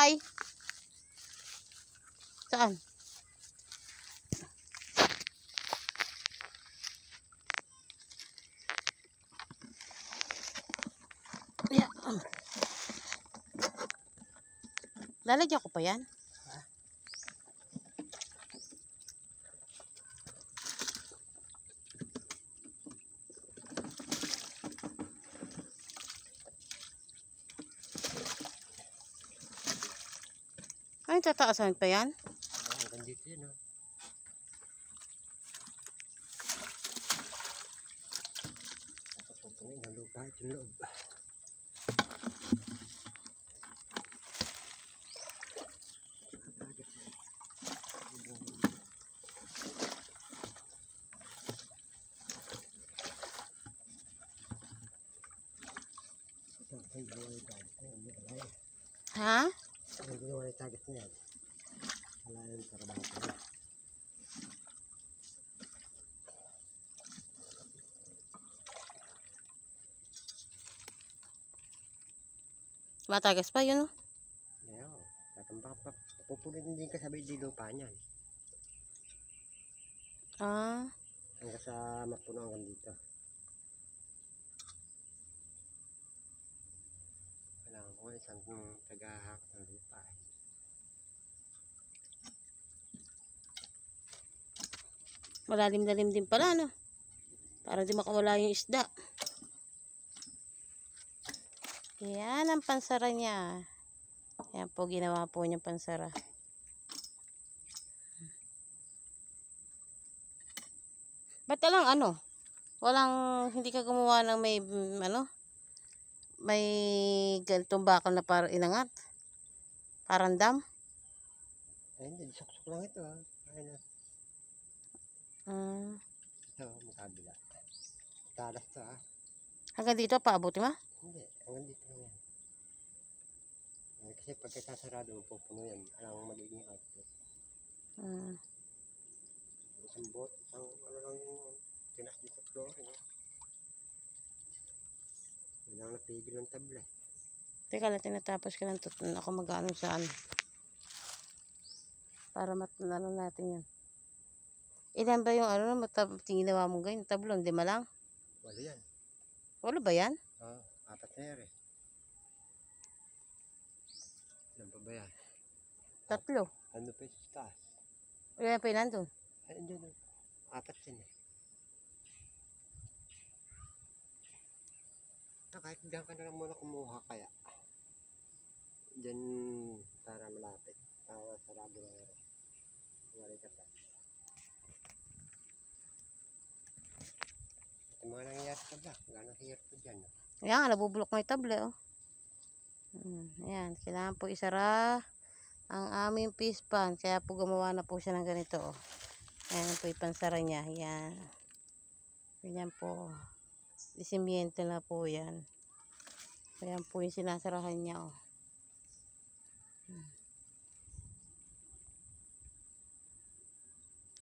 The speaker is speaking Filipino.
Tay? Saan? Yeah. Lalagyan ko pa yan. Ay, tataasan pa yan? Hanggang dito yun, oh. Papupunin ng lupa at yung loob. Ha? Ang ginawa yung target na yan. Wala yung trabaho ko na. Matagas pa yun, oh. Ayaw. Pupunin din kasabay di lupa niyan. Ah. Hanggang sa mapuno hanggang dito. Kailangan ko isang tagahak ng lupa. Malalim-lalim din pala, no? Para di makawala yung isda. Yan ang pansara niya. Yan po, ginawa po niyang pansara. Ba't lang ano? Hindi ka gumawa ng may, may ganitong bakal na parang inangat? Parang dam? Ay, hindi. Suksok lang ito, ha. Ayun na. Ito, magkabila. Talas to, ha. Hanggang dito, paabuti ma? Hindi, hanggang dito lang yan. Kasi pagkasasarado mo, pupuno yan. Alam mo magiging output. Isang bot, isang ano lang yung tinas dito sa floor, no? Hindi lang napigil ng tabla. Teka lang, tinatapos ka lang. Ako mag-ano saan. Para matunalo natin yan. Ilan ba yung ginawa mo ganyan? Tablon, di malang? Wala yan. Wala ba yan? Oo, 4 na yan eh. Ilan pa ba yan? 3. Ano pa yung sa taas? Ilan pa yun nandun? Ay, hindi na. 4 yan eh. Kahit diyan ka na lang muna kumuha kaya. Diyan para malapit. Para sarado na rin. Wala ka pa. Ito mga nangyayari sa tabla. Gano'ng hirap po dyan. Ayan, nabubulok mo yung table, oh. Ayan, kailangan po isara ang aming fish pan. Kaya po gumawa na po siya ng ganito, oh. Ayan po yung pansara niya. Ayan. Ayan po. Disimiento na po yan. Ayan po yung sinasarahan niya, oh.